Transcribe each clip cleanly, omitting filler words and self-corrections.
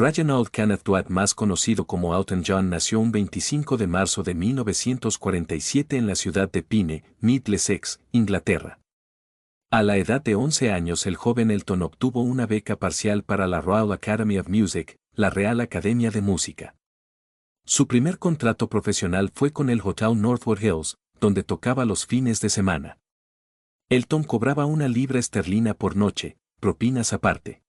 Reginald Kenneth Duat, más conocido como Elton John, nació un 25 de marzo de 1947 en la ciudad de Pine, Middlesex, Inglaterra. A la edad de 11 años el joven Elton obtuvo una beca parcial para la Royal Academy of Music, la Real Academia de Música. Su primer contrato profesional fue con el Hotel Northwood Hills, donde tocaba los fines de semana. Elton cobraba 1 libra esterlina por noche, propinas aparte.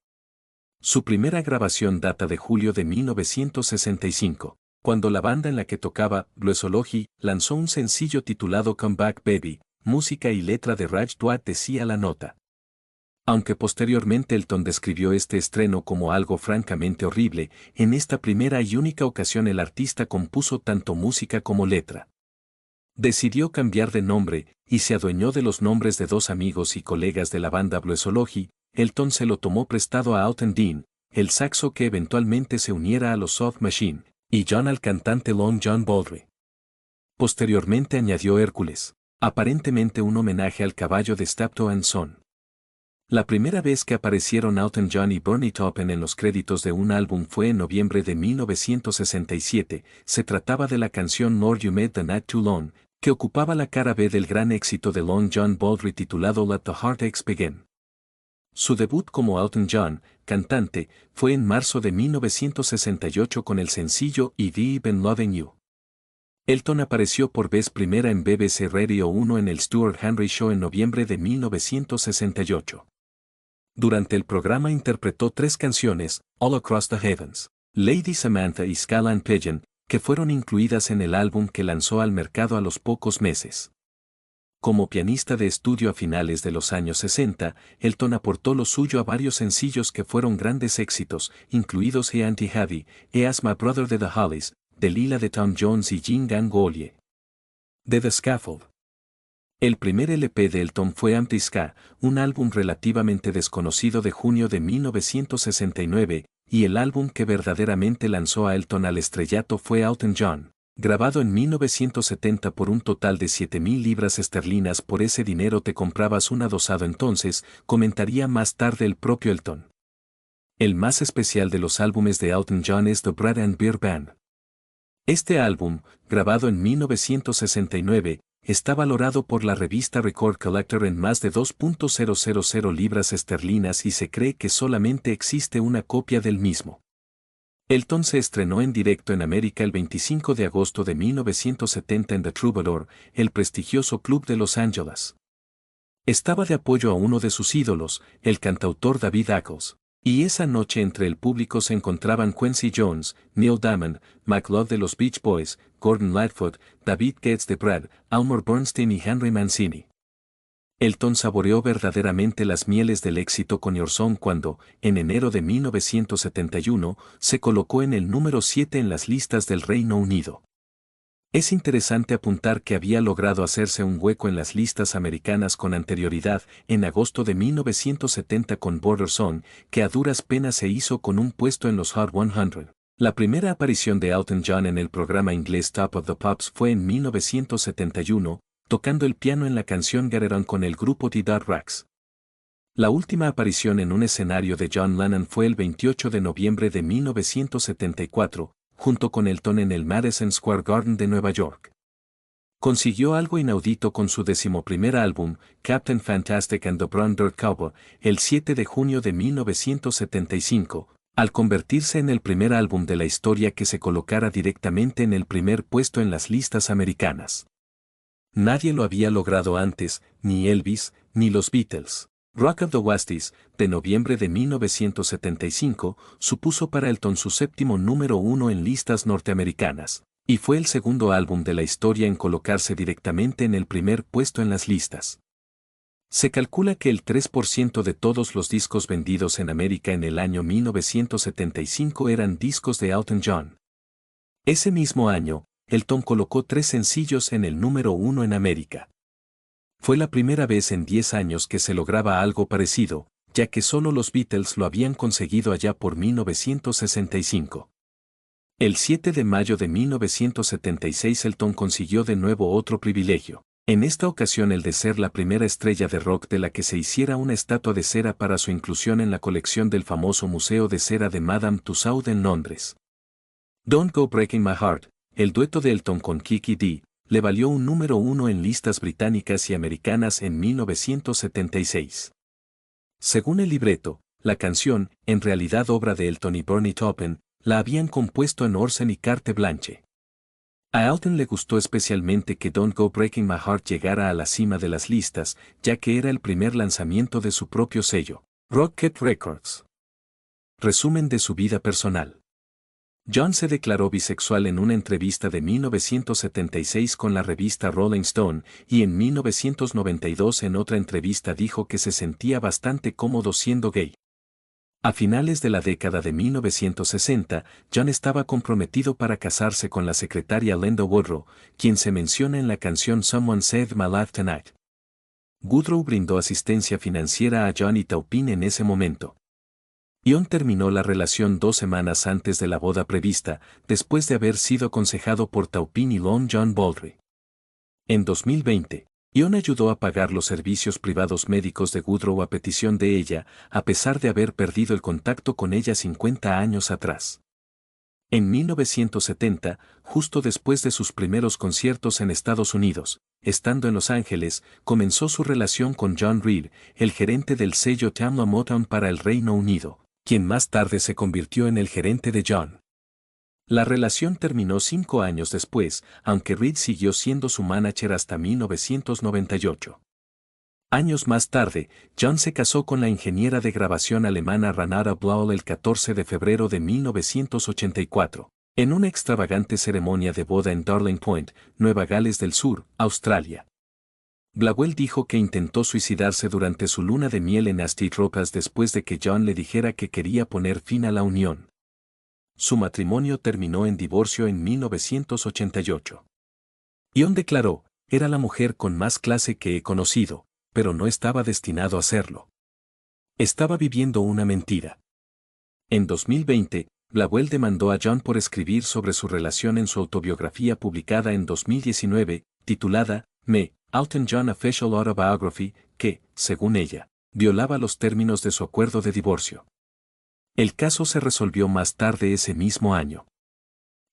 Su primera grabación data de julio de 1965, cuando la banda en la que tocaba, Bluesology, lanzó un sencillo titulado Come Back Baby, música y letra de Raj Duat, decía la nota. Aunque posteriormente Elton describió este estreno como algo francamente horrible, en esta primera y única ocasión el artista compuso tanto música como letra. Decidió cambiar de nombre, y se adueñó de los nombres de 2 amigos y colegas de la banda Bluesology. Elton se lo tomó prestado a Alton Dean, el saxo que eventualmente se uniera a los Soft Machine, y John al cantante Long John Baldry. Posteriormente añadió Hércules, aparentemente un homenaje al caballo de Stapleton Son. La primera vez que aparecieron Elton John y Bernie Taupin en los créditos de un álbum fue en noviembre de 1967, se trataba de la canción Lord You Made the Night Too Long, que ocupaba la cara B del gran éxito de Long John Baldry titulado Let the Heartaches Begin. Su debut como Elton John, cantante, fue en marzo de 1968 con el sencillo I've Been Loving You. Elton apareció por vez primera en BBC Radio 1 en el Stuart Henry Show en noviembre de 1968. Durante el programa interpretó 3 canciones, All Across the Heavens, Lady Samantha y Skyline Pigeon, que fueron incluidas en el álbum que lanzó al mercado a los pocos meses. Como pianista de estudio a finales de los años 60, Elton aportó lo suyo a varios sencillos que fueron grandes éxitos, incluidos E Anti-Heavy, As My Brother de The Hollies, Delilah de Tom Jones y Jing Gang Golie. De The Scaffold. El primer LP de Elton fue Anti-Ska, un álbum relativamente desconocido de junio de 1969, y el álbum que verdaderamente lanzó a Elton al estrellato fue Elton John, grabado en 1970 por un total de 7.000 libras esterlinas. Por ese dinero te comprabas un adosado entonces, comentaría más tarde el propio Elton. El más especial de los álbumes de Elton John es The Bread and Beer Band. Este álbum, grabado en 1969, está valorado por la revista Record Collector en más de 2.000 libras esterlinas y se cree que solamente existe una copia del mismo. Elton se estrenó en directo en América el 25 de agosto de 1970 en The Troubadour, el prestigioso club de Los Ángeles. Estaba de apoyo a uno de sus ídolos, el cantautor David Ackles, y esa noche entre el público se encontraban Quincy Jones, Neil Diamond, Mike Love de los Beach Boys, Gordon Lightfoot, David Getz de Brad, Elmore Bernstein y Henry Mancini. Elton saboreó verdaderamente las mieles del éxito con Your Song cuando, en enero de 1971, se colocó en el número 7 en las listas del Reino Unido. Es interesante apuntar que había logrado hacerse un hueco en las listas americanas con anterioridad, en agosto de 1970 con Border Song, que a duras penas se hizo con un puesto en los Hot 100. La primera aparición de Elton John en el programa inglés Top of the Pops fue en 1971, tocando el piano en la canción Get It On con el grupo The Dot Racks. La última aparición en un escenario de John Lennon fue el 28 de noviembre de 1974, junto con Elton en el Madison Square Garden de Nueva York. Consiguió algo inaudito con su 11º álbum, Captain Fantastic and the Brown Dirt Cowboy, el 7 de junio de 1975, al convertirse en el primer álbum de la historia que se colocara directamente en el primer puesto en las listas americanas. Nadie lo había logrado antes, ni Elvis, ni los Beatles. Rock of the Wasties, de noviembre de 1975, supuso para Elton su 7º número 1 en listas norteamericanas, y fue el segundo álbum de la historia en colocarse directamente en el primer puesto en las listas. Se calcula que el 3% de todos los discos vendidos en América en el año 1975 eran discos de Elton John. Ese mismo año, Elton colocó 3 sencillos en el número 1 en América. Fue la primera vez en 10 años que se lograba algo parecido, ya que solo los Beatles lo habían conseguido allá por 1965. El 7 de mayo de 1976 Elton consiguió de nuevo otro privilegio. En esta ocasión el de ser la primera estrella de rock de la que se hiciera una estatua de cera para su inclusión en la colección del famoso Museo de Cera de Madame Tussauds en Londres. Don't Go Breaking My Heart, el dueto de Elton con Kiki Dee, le valió un número 1 en listas británicas y americanas en 1976. Según el libreto, la canción, en realidad obra de Elton y Bernie Taupin, la habían compuesto en Orson y Carte Blanche. A Elton le gustó especialmente que Don't Go Breaking My Heart llegara a la cima de las listas, ya que era el primer lanzamiento de su propio sello, Rocket Records. Resumen de su vida personal. John se declaró bisexual en una entrevista de 1976 con la revista Rolling Stone y en 1992 en otra entrevista dijo que se sentía bastante cómodo siendo gay. A finales de la década de 1960, John estaba comprometido para casarse con la secretaria Linda Woodrow, quien se menciona en la canción Someone Saved My Life Tonight. Woodrow brindó asistencia financiera a John y Taupin en ese momento. John terminó la relación 2 semanas antes de la boda prevista, después de haber sido aconsejado por Taupin y Long John Baldry. En 2020, John ayudó a pagar los servicios privados médicos de Woodrow a petición de ella, a pesar de haber perdido el contacto con ella 50 años atrás. En 1970, justo después de sus primeros conciertos en Estados Unidos, estando en Los Ángeles, comenzó su relación con John Reid, el gerente del sello Tamla Motown para el Reino Unido, quien más tarde se convirtió en el gerente de John. La relación terminó 5 años después, aunque Reid siguió siendo su manager hasta 1998. Años más tarde, John se casó con la ingeniera de grabación alemana Renata Blauel el 14 de febrero de 1984, en una extravagante ceremonia de boda en Darling Point, Nueva Gales del Sur, Australia. Blauel dijo que intentó suicidarse durante su luna de miel en Asty-Tropas después de que John le dijera que quería poner fin a la unión. Su matrimonio terminó en divorcio en 1988. John declaró, era la mujer con más clase que he conocido, pero no estaba destinado a serlo. Estaba viviendo una mentira. En 2020, Blauel demandó a John por escribir sobre su relación en su autobiografía publicada en 2019, titulada Me, Elton John Official Autobiography, que, según ella, violaba los términos de su acuerdo de divorcio. El caso se resolvió más tarde ese mismo año.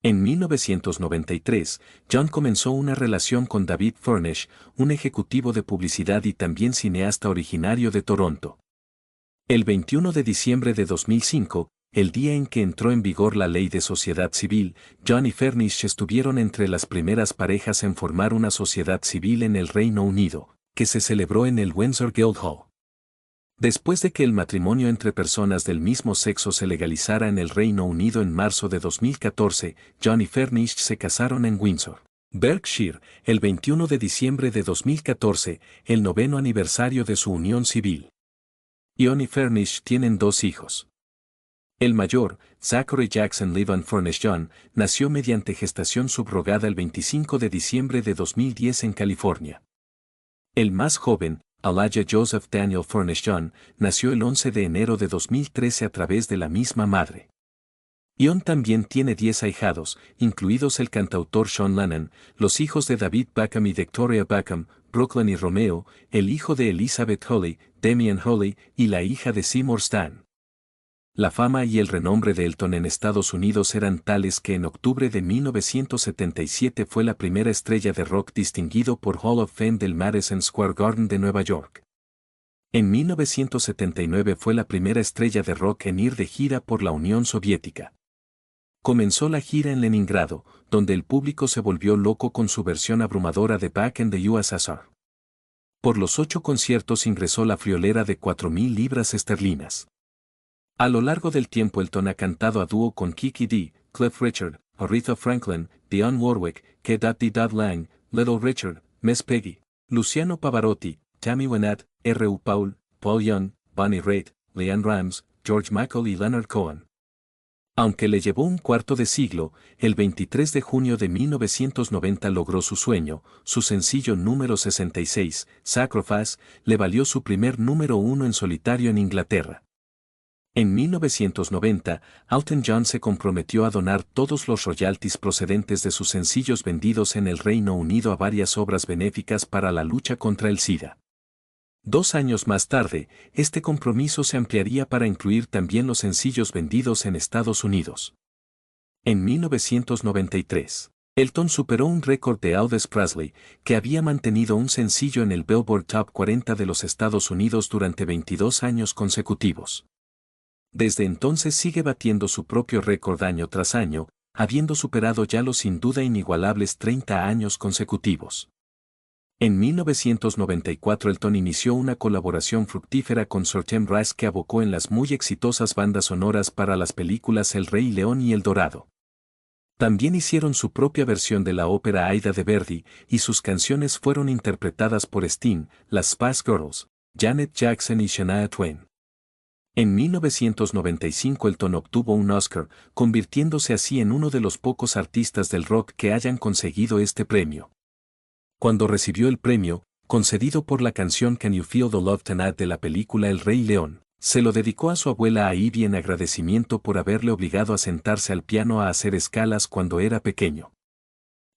En 1993, John comenzó una relación con David Furnish, un ejecutivo de publicidad y también cineasta originario de Toronto. El 21 de diciembre de 2005, el día en que entró en vigor la ley de sociedad civil, John y Furnish estuvieron entre las primeras parejas en formar una sociedad civil en el Reino Unido, que se celebró en el Windsor Guildhall. Después de que el matrimonio entre personas del mismo sexo se legalizara en el Reino Unido en marzo de 2014, John y Furnish se casaron en Windsor, Berkshire, el 21 de diciembre de 2014, el 9º aniversario de su unión civil. John y Furnish tienen 2 hijos. El mayor, Zachary Jackson Levan Furnish John, nació mediante gestación subrogada el 25 de diciembre de 2010 en California. El más joven, Elijah Joseph Daniel Furnish John, nació el 11 de enero de 2013 a través de la misma madre. John también tiene 10 ahijados, incluidos el cantautor Sean Lennon, los hijos de David Beckham y Victoria Beckham, Brooklyn y Romeo, el hijo de Elizabeth Holley, Damian Holley, y la hija de Seymour Stan. La fama y el renombre de Elton en Estados Unidos eran tales que en octubre de 1977 fue la primera estrella de rock distinguido por Hall of Fame del Madison Square Garden de Nueva York. En 1979 fue la primera estrella de rock en ir de gira por la Unión Soviética. Comenzó la gira en Leningrado, donde el público se volvió loco con su versión abrumadora de Back in the USSR. Por los 8 conciertos ingresó la friolera de 4.000 libras esterlinas. A lo largo del tiempo Elton ha cantado a dúo con Kiki Dee, Cliff Richard, Aretha Franklin, Dionne Warwick, K.D. Lang, Little Richard, Miss Peggy, Luciano Pavarotti, Tammy Wynette, R.U. Paul, Paul Young, Bonnie Raitt, LeAnn Rimes, George Michael y Leonard Cohen. Aunque le llevó un cuarto de siglo, el 23 de junio de 1990 logró su sueño, su sencillo número 66, Sacrifice, le valió su primer número 1 en solitario en Inglaterra. En 1990, Elton John se comprometió a donar todos los royalties procedentes de sus sencillos vendidos en el Reino Unido a varias obras benéficas para la lucha contra el SIDA. 2 años más tarde, este compromiso se ampliaría para incluir también los sencillos vendidos en Estados Unidos. En 1993, Elton superó un récord de Elvis Presley, que había mantenido un sencillo en el Billboard Top 40 de los Estados Unidos durante 22 años consecutivos. Desde entonces sigue batiendo su propio récord año tras año, habiendo superado ya los sin duda inigualables 30 años consecutivos. En 1994 Elton inició una colaboración fructífera con Sir Tim Rice que abocó en las muy exitosas bandas sonoras para las películas El Rey León y El Dorado. También hicieron su propia versión de la ópera Aida de Verdi, y sus canciones fueron interpretadas por Sting, las Spice Girls, Janet Jackson y Shania Twain. En 1995 Elton obtuvo un Oscar, convirtiéndose así en uno de los pocos artistas del rock que hayan conseguido este premio. Cuando recibió el premio, concedido por la canción Can You Feel the Love Tonight de la película El Rey León, se lo dedicó a su abuela Ivy en agradecimiento por haberle obligado a sentarse al piano a hacer escalas cuando era pequeño.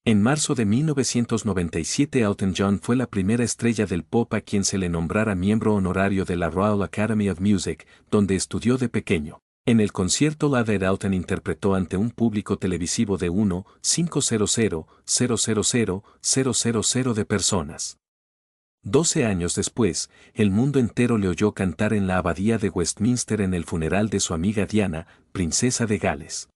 En marzo de 1997 Elton John fue la primera estrella del pop a quien se le nombrara miembro honorario de la Royal Academy of Music, donde estudió de pequeño. En el concierto Live Aid Elton interpretó ante un público televisivo de 1,500,000,000 de personas. 12 años después, el mundo entero le oyó cantar en la abadía de Westminster en el funeral de su amiga Diana, princesa de Gales.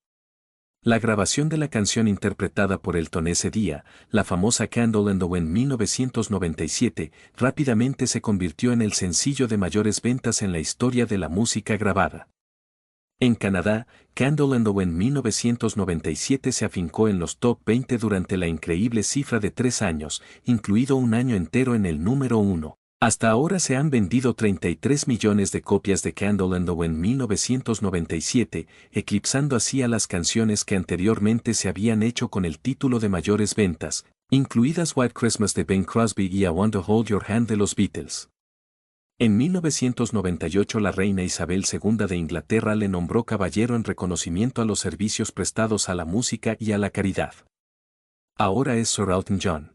La grabación de la canción interpretada por Elton ese día, la famosa Candle in the Wind 1997, rápidamente se convirtió en el sencillo de mayores ventas en la historia de la música grabada. En Canadá, Candle in the Wind 1997 se afincó en los top 20 durante la increíble cifra de 3 años, incluido un año entero en el número 1. Hasta ahora se han vendido 33 millones de copias de Candle in the Wind 1997, eclipsando así a las canciones que anteriormente se habían hecho con el título de mayores ventas, incluidas White Christmas de Bing Crosby y I Want to Hold Your Hand de los Beatles. En 1998 la reina Isabel II de Inglaterra le nombró caballero en reconocimiento a los servicios prestados a la música y a la caridad. Ahora es Sir Elton John.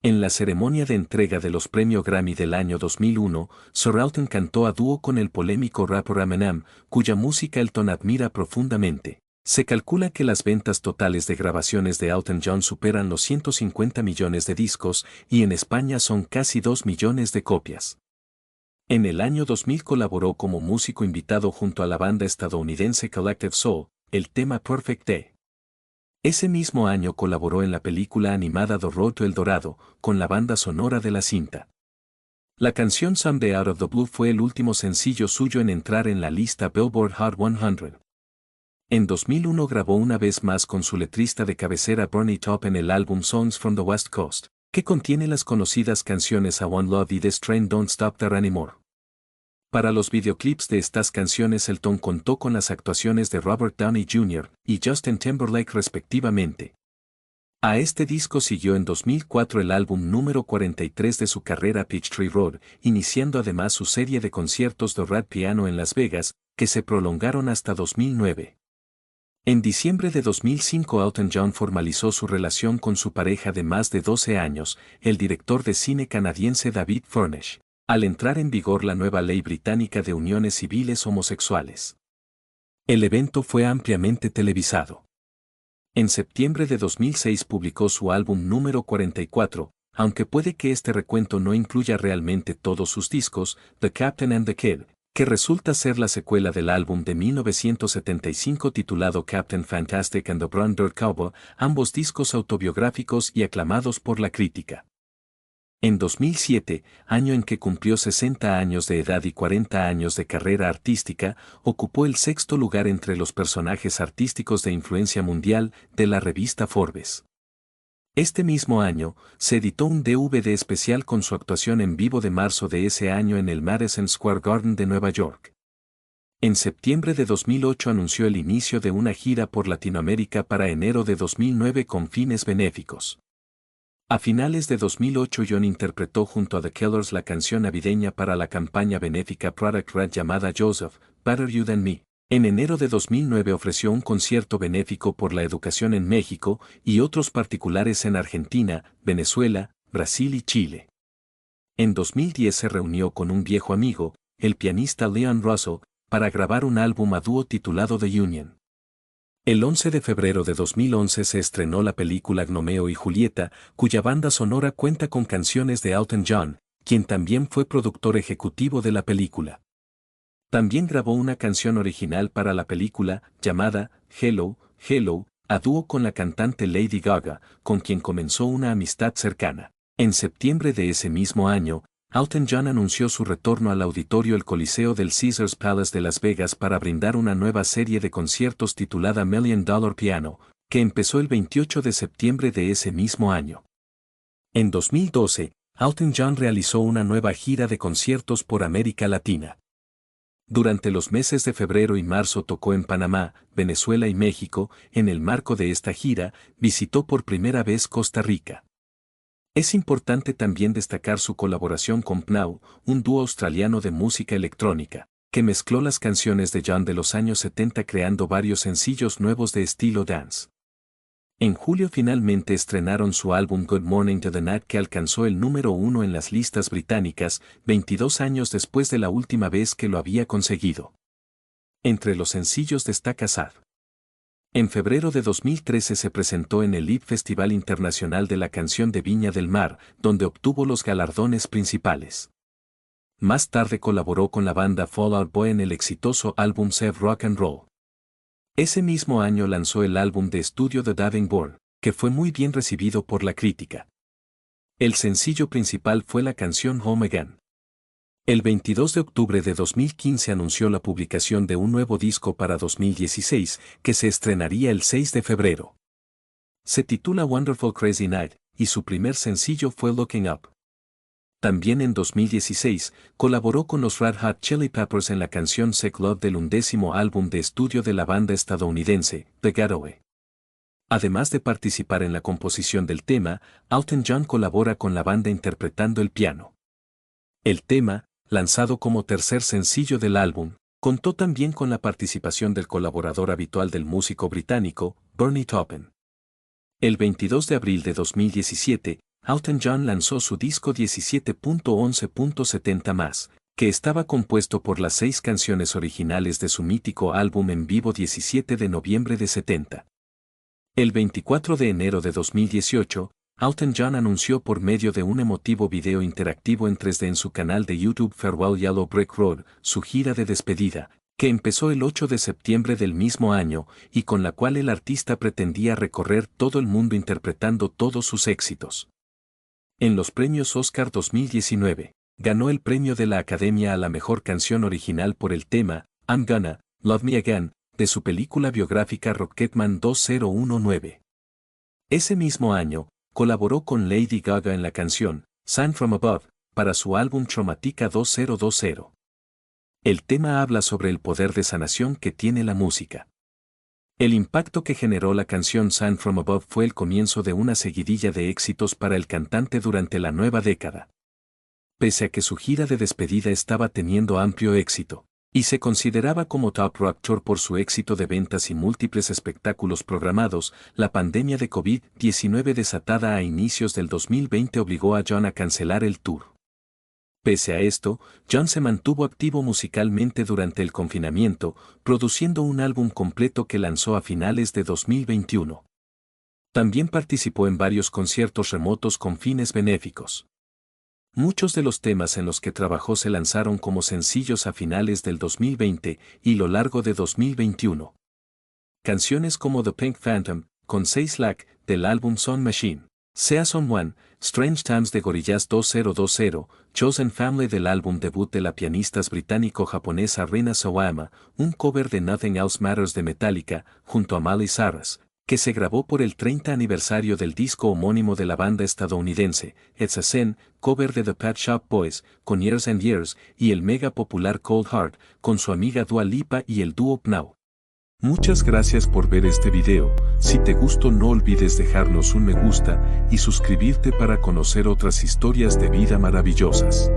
En la ceremonia de entrega de los premios Grammy del año 2001, Sir Elton cantó a dúo con el polémico rapper Eminem, cuya música Elton admira profundamente. Se calcula que las ventas totales de grabaciones de Elton John superan los 150 millones de discos y en España son casi 2 millones de copias. En el año 2000 colaboró como músico invitado junto a la banda estadounidense Collective Soul, el tema Perfect Day. Ese mismo año colaboró en la película animada The Road to El Dorado, con la banda sonora de la cinta. La canción Someday Out of the Blue fue el último sencillo suyo en entrar en la lista Billboard Hot 100. En 2001 grabó una vez más con su letrista de cabecera Bernie Taupin en el álbum Songs from the West Coast, que contiene las conocidas canciones I Want Love y This Train Don't Stop There Anymore. Para los videoclips de estas canciones Elton contó con las actuaciones de Robert Downey Jr. y Justin Timberlake respectivamente. A este disco siguió en 2004 el álbum número 43 de su carrera Peachtree Road, iniciando además su serie de conciertos de Red Piano en Las Vegas, que se prolongaron hasta 2009. En diciembre de 2005 Elton John formalizó su relación con su pareja de más de 12 años, el director de cine canadiense David Furnish, al entrar en vigor la nueva ley británica de uniones civiles homosexuales. El evento fue ampliamente televisado. En septiembre de 2006 publicó su álbum número 44, aunque puede que este recuento no incluya realmente todos sus discos, The Captain and the Kid, que resulta ser la secuela del álbum de 1975 titulado Captain Fantastic and the Brown Dirt Cowboy, ambos discos autobiográficos y aclamados por la crítica. En 2007, año en que cumplió 60 años de edad y 40 años de carrera artística, ocupó el sexto lugar entre los personajes artísticos de influencia mundial de la revista Forbes. Este mismo año, se editó un DVD especial con su actuación en vivo de marzo de ese año en el Madison Square Garden de Nueva York. En septiembre de 2008 anunció el inicio de una gira por Latinoamérica para enero de 2009 con fines benéficos. A finales de 2008 John interpretó junto a The Killers la canción navideña para la campaña benéfica Product Red llamada Joseph, Better You Than Me. En enero de 2009 ofreció un concierto benéfico por la educación en México y otros particulares en Argentina, Venezuela, Brasil y Chile. En 2010 se reunió con un viejo amigo, el pianista Leon Russell, para grabar un álbum a dúo titulado The Union. El 11 de febrero de 2011 se estrenó la película Gnomeo y Julieta, cuya banda sonora cuenta con canciones de Elton John, quien también fue productor ejecutivo de la película. También grabó una canción original para la película, llamada Hello, Hello, a dúo con la cantante Lady Gaga, con quien comenzó una amistad cercana. En septiembre de ese mismo año, Elton John anunció su retorno al auditorio El Coliseo del Caesars Palace de Las Vegas para brindar una nueva serie de conciertos titulada $1 Million Piano, que empezó el 28 de septiembre de ese mismo año. En 2012, Elton John realizó una nueva gira de conciertos por América Latina. Durante los meses de febrero y marzo tocó en Panamá, Venezuela y México. En el marco de esta gira, visitó por primera vez Costa Rica. Es importante también destacar su colaboración con Pnau, un dúo australiano de música electrónica, que mezcló las canciones de John de los años 70 creando varios sencillos nuevos de estilo dance. En julio finalmente estrenaron su álbum Good Morning to the Night, que alcanzó el número 1 en las listas británicas, 22 años después de la última vez que lo había conseguido. Entre los sencillos destaca Sad. En febrero de 2013 se presentó en el LIB Festival Internacional de la Canción de Viña del Mar, donde obtuvo los galardones principales. Más tarde colaboró con la banda Fall Out Boy en el exitoso álbum Save Rock and Roll. Ese mismo año lanzó el álbum de estudio The Diving Board, que fue muy bien recibido por la crítica. El sencillo principal fue la canción Home Again. El 22 de octubre de 2015 anunció la publicación de un nuevo disco para 2016, que se estrenaría el 6 de febrero. Se titula Wonderful Crazy Night, y su primer sencillo fue Looking Up. También en 2016, colaboró con los Red Hot Chili Peppers en la canción Sick Love del 11º álbum de estudio de la banda estadounidense, The Getaway. Además de participar en la composición del tema, Elton John colabora con la banda interpretando el piano. El tema, lanzado como tercer sencillo del álbum, contó también con la participación del colaborador habitual del músico británico, Bernie Taupin. El 22 de abril de 2017, Elton John lanzó su disco 17.11.70 más, que estaba compuesto por las 6 canciones originales de su mítico álbum en vivo 17 de noviembre de 70. El 24 de enero de 2018, Elton John anunció por medio de un emotivo video interactivo en 3D en su canal de YouTube Farewell Yellow Brick Road, su gira de despedida, que empezó el 8 de septiembre del mismo año y con la cual el artista pretendía recorrer todo el mundo interpretando todos sus éxitos. En los premios Oscar 2019, ganó el premio de la Academia a la mejor canción original por el tema I'm Gonna Love Me Again, de su película biográfica Rocketman 2019. Ese mismo año, colaboró con Lady Gaga en la canción Sign from Above, para su álbum Traumatica 2020. El tema habla sobre el poder de sanación que tiene la música. El impacto que generó la canción Sign from Above fue el comienzo de una seguidilla de éxitos para el cantante durante la nueva década. Pese a que su gira de despedida estaba teniendo amplio éxito, y se consideraba como top rock tour por su éxito de ventas y múltiples espectáculos programados, la pandemia de COVID-19 desatada a inicios del 2020 obligó a John a cancelar el tour. Pese a esto, John se mantuvo activo musicalmente durante el confinamiento, produciendo un álbum completo que lanzó a finales de 2021. También participó en varios conciertos remotos con fines benéficos. Muchos de los temas en los que trabajó se lanzaron como sencillos a finales del 2020 y lo largo de 2021. Canciones como The Pink Phantom, con 6 Lack, del álbum Sound Machine, Season One, Strange Times de Gorillaz 2020, Chosen Family del álbum debut de la pianista británico-japonesa Rina Sawayama, un cover de Nothing Else Matters de Metallica, junto a Miley Cyrus, que se grabó por el 30 aniversario del disco homónimo de la banda estadounidense, It's a Sin, cover de The Pet Shop Boys, con Years and Years, y el mega popular Cold Heart, con su amiga Dua Lipa y el dúo Pnau. Muchas gracias por ver este video. Si te gustó no olvides dejarnos un me gusta y suscribirte para conocer otras historias de vida maravillosas.